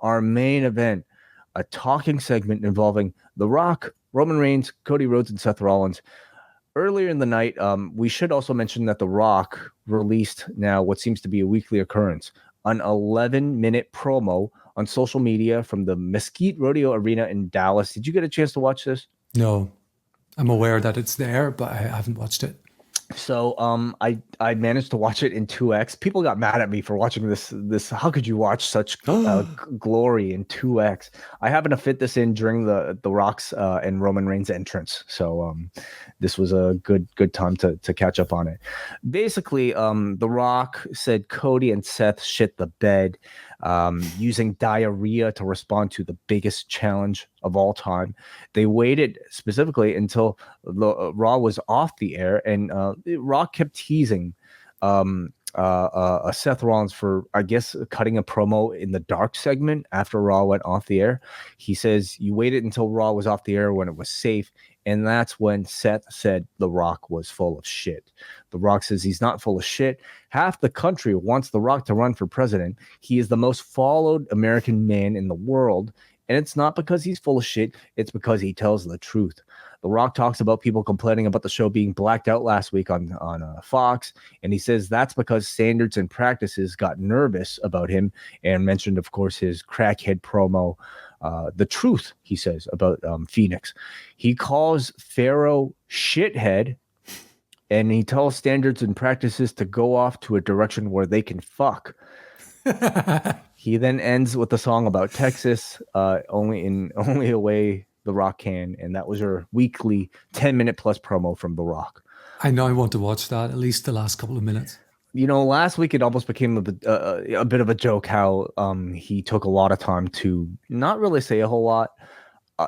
our main event, a talking segment involving The Rock, Roman Reigns, Cody Rhodes, and Seth Rollins. Earlier in the night, we should also mention that The Rock released now what seems to be a weekly occurrence, an 11-minute promo on social media from the Mesquite Rodeo Arena in Dallas. Did you get a chance to watch this? No, I'm aware that it's there, but I haven't watched it. So I managed to watch it in 2x. People got mad at me for watching this. How could you watch such glory in 2x? I happened to fit this in during the Rock's and Roman Reigns entrance. So this was a good time to catch up on it. Basically, The Rock said Cody and Seth shit the bed, using diarrhea to respond to the biggest challenge of all time. They waited specifically until the Raw was off the air, and Raw kept teasing Seth Rollins for, I guess, cutting a promo in the dark segment after Raw went off the air. He says you waited until Raw was off the air when it was safe, and that's when Seth said The Rock was full of shit. The Rock says he's not full of shit. Half the country wants The Rock to run for president. He is the most followed American man in the world. And it's not because he's full of shit. It's because he tells the truth. The Rock talks about people complaining about the show being blacked out last week on Fox. And he says that's because standards and practices got nervous about him and mentioned, of course, his crackhead promo. The truth, he says, about Phoenix. He calls Pharaoh shithead, and he tells standards and practices to go off to a direction where they can fuck. He then ends with a song about Texas, only a way The Rock can, and that was your weekly 10-minute plus promo from The Rock. I know I want to watch that, at least the last couple of minutes. You know, last week it almost became a bit of a joke how he took a lot of time to not really say a whole lot.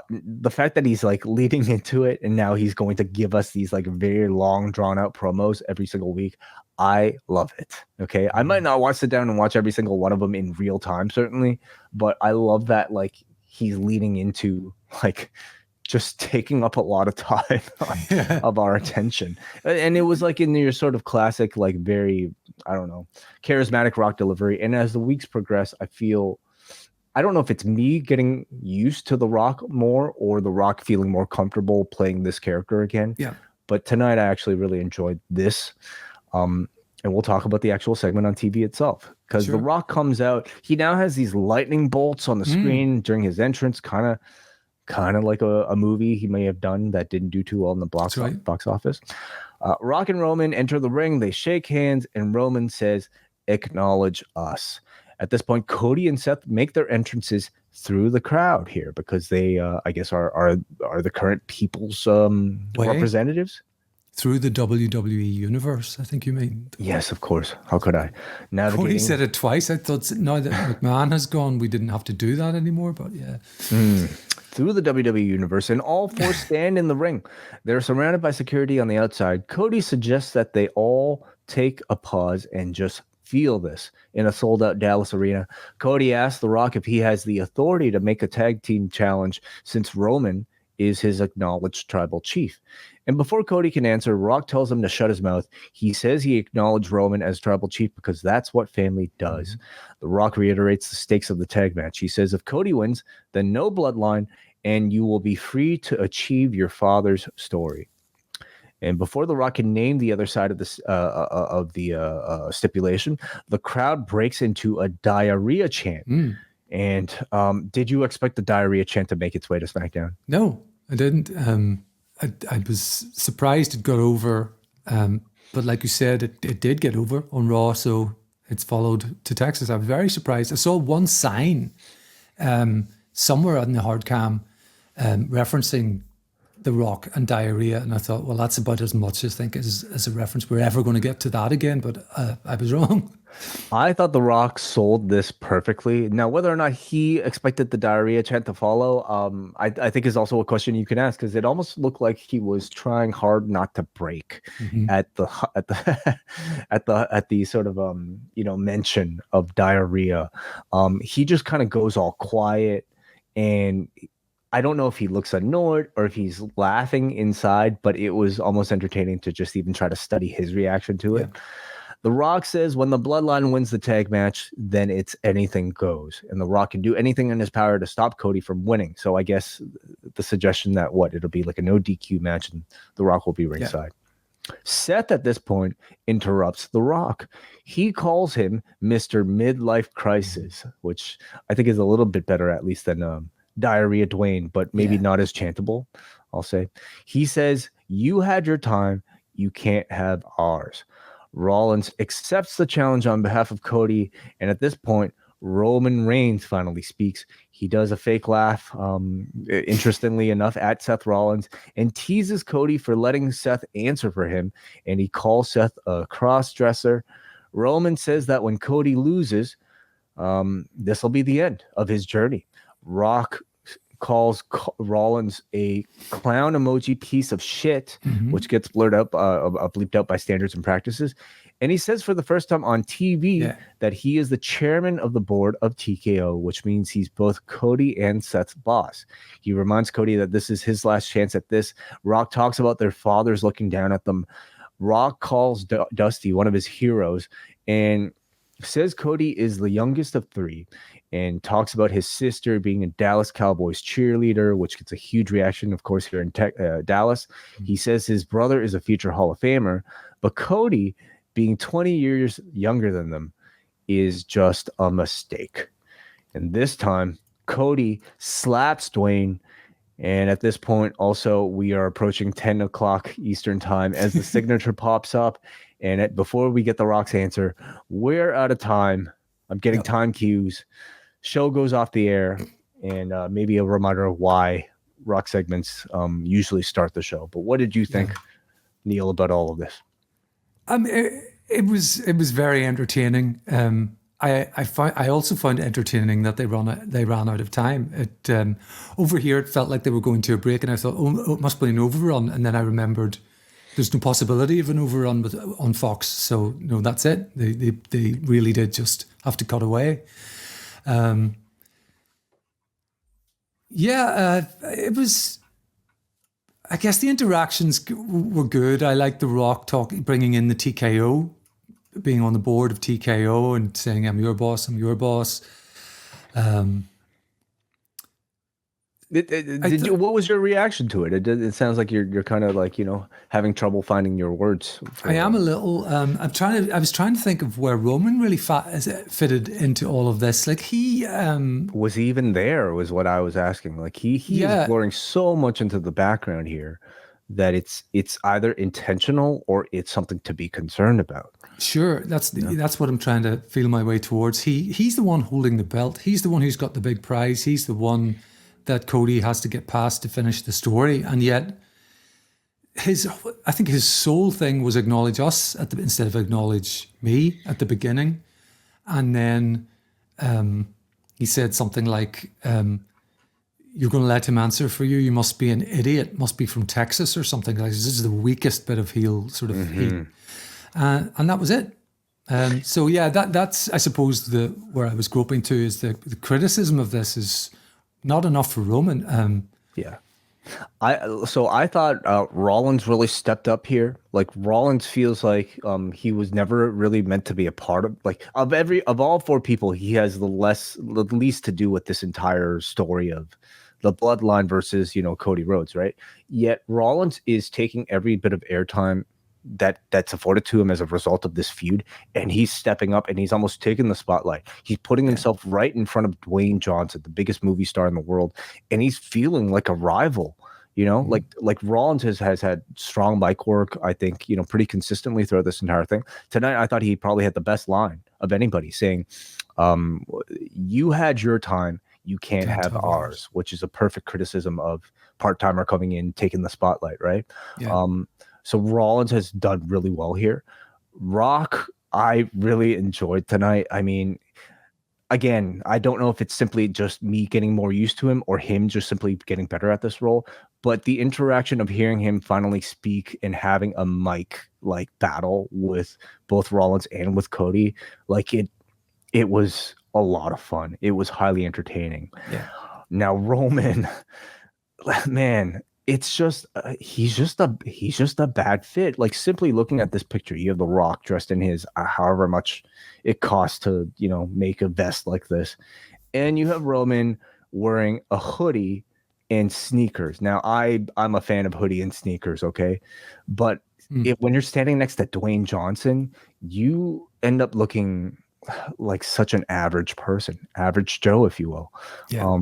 The fact that he's like leading into it, and now he's going to give us these like very long, drawn out promos every single week. I love it. Okay. I might not sit down and watch every single one of them in real time, certainly, but I love that like he's leading into like just taking up a lot of time of our attention. And it was like in your sort of classic, like very, I don't know, charismatic Rock delivery. And as the weeks progress, I don't know if it's me getting used to The Rock more or The Rock feeling more comfortable playing this character again. Yeah. But tonight I actually really enjoyed this. And we'll talk about the actual segment on TV itself. Because The Rock comes out. He now has these lightning bolts on the screen during his entrance, kind of like a movie he may have done that didn't do too well in the box office. Rock and Roman enter the ring. They shake hands, and Roman says, "Acknowledge us." At this point, Cody and Seth make their entrances through the crowd here because they, I guess, are the current people's representatives. Through the WWE universe, I think you mean. Yes, of course. How could I? Cody said it twice. I thought now that McMahon has gone, we didn't have to do that anymore, but yeah. Through the WWE universe, and all four stand in the ring. They're surrounded by security on the outside. Cody suggests that they all take a pause and just feel this in a sold-out Dallas arena. Cody asks The Rock if he has the authority to make a tag team challenge since Roman is his acknowledged tribal chief. And before Cody can answer, Rock tells him to shut his mouth. He says he acknowledged Roman as tribal chief because that's what family does. The Rock reiterates the stakes of the tag match. He says if Cody wins, then no bloodline, and you will be free to achieve your father's story. And before The Rock can name the other side of this stipulation, the crowd breaks into a diarrhea chant. And did you expect the diarrhea chant to make its way to SmackDown? No, I didn't. I was surprised it got over, but like you said, it did get over on Raw, so it's followed to Texas. I was very surprised. I saw one sign somewhere on the hard cam referencing The Rock and diarrhea, and I thought, well, that's about as much as a reference we're ever going to get to that again, but I was wrong. I thought The Rock sold this perfectly. Now, whether or not he expected the diarrhea chant to follow, I think is also a question you can ask, because it almost looked like he was trying hard not to break at the sort of mention of diarrhea. He just kind of goes all quiet, and I don't know if he looks annoyed or if he's laughing inside, but it was almost entertaining to just even try to study his reaction to it. The Rock says when the Bloodline wins the tag match, then it's anything goes. And The Rock can do anything in his power to stop Cody from winning. So I guess the suggestion that it'll be like a no DQ match and The Rock will be ringside. Yeah. Seth at this point interrupts The Rock. He calls him Mr. Midlife Crisis, which I think is a little bit better, at least, than Diarrhea Dwayne, but maybe not as chantable, I'll say. He says, "You had your time. You can't have ours." Rollins accepts the challenge on behalf of Cody, and at this point, Roman Reigns finally speaks. He does a fake laugh, interestingly enough, at Seth Rollins and teases Cody for letting Seth answer for him, and he calls Seth a cross-dresser. Roman says that when Cody loses, this will be the end of his journey. Rock calls Rollins a clown emoji piece of shit, which gets blurred up, bleeped out by standards and practices. And he says for the first time on TV that he is the chairman of the board of TKO, which means he's both Cody and Seth's boss. He reminds Cody that this is his last chance at this. Rock talks about their fathers looking down at them. Rock calls Dusty one of his heroes and says Cody is the youngest of three, and talks about his sister being a Dallas Cowboys cheerleader, which gets a huge reaction, of course, here in Dallas. He says his brother is a future Hall of Famer, but Cody, being 20 years younger than them, is just a mistake. And this time, Cody slaps Dwayne. And at this point, also, we are approaching 10 o'clock Eastern time as the signature pops up. And before we get The Rock's answer, we're out of time. I'm getting time cues. Show goes off the air. And maybe a reminder of why Rock segments usually start the show. But what did you think, Neil, about all of this? It was very entertaining. I also found it entertaining that they ran out of time. It over here it felt like they were going to a break, and I thought, oh, it must be an overrun. And then I remembered there's no possibility of an overrun on Fox. So no, that's it. They really did just have to cut away. It was. I guess the interactions were good. I liked The Rock bringing in the TKO, being on the board of TKO and saying, I'm your boss. What was your reaction to it? It sounds like you're kind of like, having trouble finding your words. I am a little. I was trying to think of where Roman really fitted into all of this. Like was he even there? Was what I was asking. Like he is blurring so much into the background here that it's either intentional or it's something to be concerned about. Sure, that's what I'm trying to feel my way towards. He's the one holding the belt. He's the one who's got the big prize. He's the one that Cody has to get past to finish the story, and yet I think his sole thing was acknowledge us instead of acknowledge me at the beginning, and then he said something like, "You're going to let him answer for you? You must be an idiot. Must be from Texas or something like this." This is the weakest bit of heel sort of heat, and that was it. That's I suppose where I was groping to is the criticism of this is not enough for Roman. I thought Rollins really stepped up here. Like Rollins feels like he was never really meant to be a part of. Like of all four people, he has the least to do with this entire story of the bloodline versus Cody Rhodes, right? Yet Rollins is taking every bit of airtime that's afforded to him as a result of this feud, and he's stepping up and he's almost taking the spotlight. He's putting himself right in front of Dwayne Johnson, the biggest movie star in the world, and he's feeling like a rival. Like Rollins has had strong mic work, I think, pretty consistently throughout this entire thing. Tonight, I thought he probably had the best line of anybody, saying, "You had your time, you can't have ours," which is a perfect criticism of part-timer coming in, taking the spotlight, right? Yeah. So Rollins has done really well here. Rock, I really enjoyed tonight. I mean, again, I don't know if it's simply just me getting more used to him or him just simply getting better at this role, but the interaction of hearing him finally speak and having a mic like battle with both Rollins and with Cody, like it was a lot of fun. It was highly entertaining. Yeah. Now Roman, man, it's just he's just a bad fit. Like simply looking at this picture, you have The Rock dressed in his however much it costs to make a vest like this, and you have Roman wearing a hoodie and sneakers. Now I'm a fan of hoodie and sneakers, okay, but when you're standing next to Dwayne Johnson, you end up looking like such an average person, average Joe, if you will. Yeah.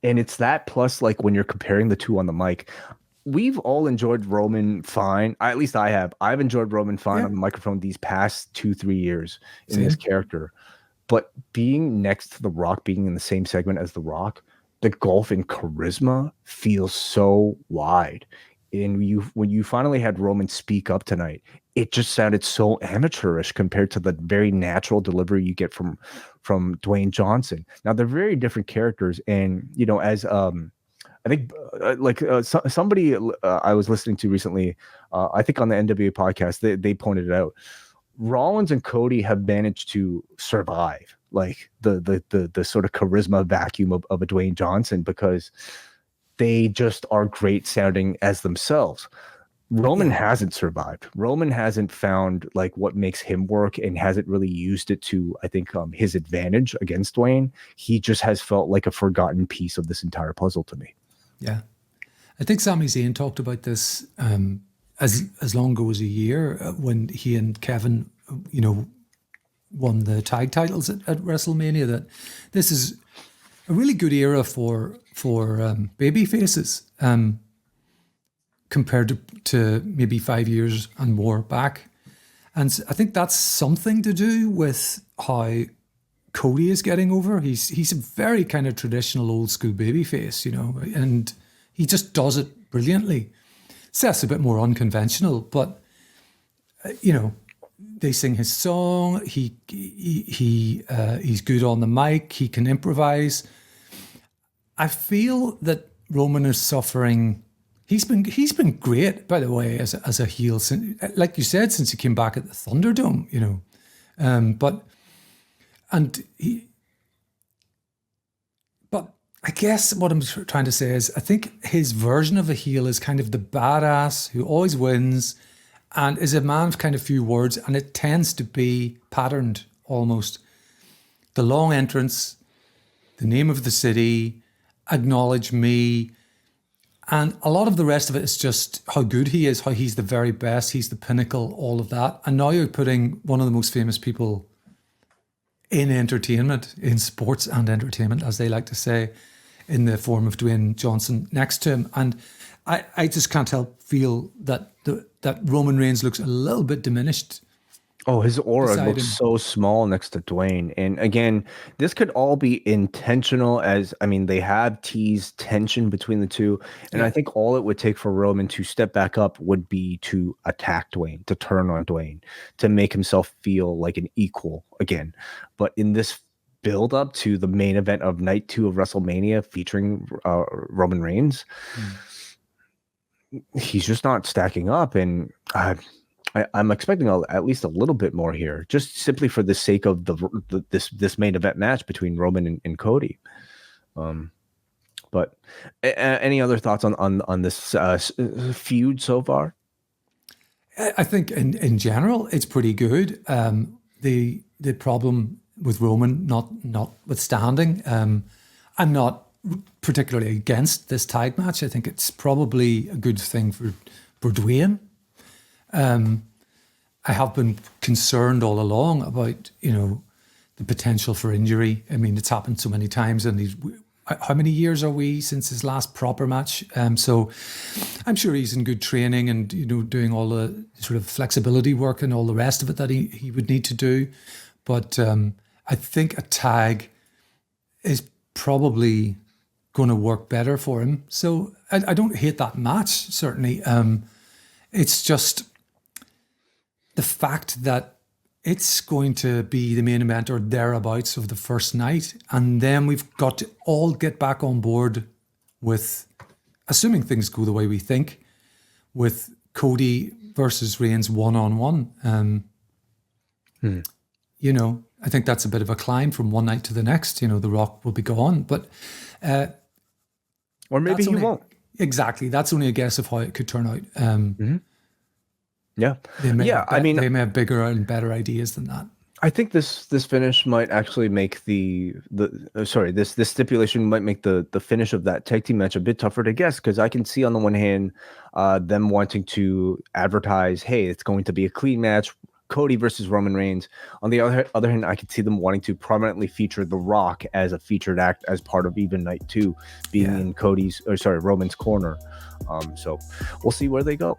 And it's that plus like when you're comparing the two on the mic, we've all enjoyed Roman fine. At least I have. I've enjoyed Roman fine Yeah. on the microphone these past 2-3 years in this Same. character. But being next to The Rock, being in the same segment as The Rock, the gulf in charisma feels so wide. And when you finally had Roman speak up tonight, it just sounded so amateurish compared to the very natural delivery you get from Dwayne Johnson. Now they're very different characters, and as I think somebody I was listening to recently, I think on the NWA podcast, they pointed it out. Rollins and Cody have managed to survive like the sort of charisma vacuum of a Dwayne Johnson because they just are great sounding as themselves. Roman hasn't survived. Roman hasn't found like what makes him work and hasn't really used it to, I think, his advantage against Dwayne. He just has felt like a forgotten piece of this entire puzzle to me. Yeah. I think Sami Zayn talked about this as long ago as a year when he and Kevin, won the tag titles at WrestleMania, that this is a really good era for baby faces compared to maybe 5 years and more back. And I think that's something to do with how Cody is getting over. He's a very kind of traditional old school baby face, and he just does it brilliantly. Seth's a bit more unconventional, but they sing his song. He's good on the mic. He can improvise. I feel that Roman is suffering. He's been great, by the way, as a heel, like you said, since he came back at the Thunderdome. But I guess what I'm trying to say is I think his version of a heel is kind of the badass who always wins and is a man of kind of few words, and it tends to be patterned almost. The long entrance, the name of the city, acknowledge me, and a lot of the rest of it is just how good he is, how he's the very best, he's the pinnacle, all of that. And now you're putting one of the most famous people in entertainment, in sports and entertainment, as they like to say, in the form of Dwayne Johnson next to him. And I just can't help feel that that Roman Reigns looks a little bit diminished. Oh, his aura looks Him. so small next to Dwayne. And again, this could all be intentional they have teased tension between the two. And I think all it would take for Roman to step back up would be to attack Dwayne, to turn on Dwayne, to make himself feel like an equal again. But in this build up to the main event of night 2 of WrestleMania featuring Roman Reigns, he's just not stacking up. And I'm expecting at least a little bit more here, just simply for the sake of this main event match between Roman and Cody. But any other thoughts on this feud so far? I think in general it's pretty good. The problem with Roman notwithstanding, I'm not particularly against this tag match. I think it's probably a good thing for Dwayne. I have been concerned all along about, the potential for injury. I mean, it's happened so many times, and how many years are we since his last proper match? So I'm sure he's in good training and, doing all the sort of flexibility work and all the rest of it that he would need to do. But I think a tag is probably going to work better for him. So I don't hate that match, certainly. It's just the fact that it's going to be the main event or thereabouts of the first night. And then we've got to all get back on board with, assuming things go the way we think, with Cody versus Reigns one-on-one. I think that's a bit of a climb from one night to the next. The Rock will be gone. But or maybe he won't. Exactly. That's only a guess of how it could turn out. Yeah. They may Yeah. I mean, they may have bigger and better ideas than that. I think this finish might actually make this stipulation might make the finish of that tag team match a bit tougher to guess, because I can see on the one hand them wanting to advertise, hey, it's going to be a clean match, Cody versus Roman Reigns. On the other hand, I could see them wanting to prominently feature The Rock as a featured act as part of even night 2, being in Roman's corner. So we'll see where they go.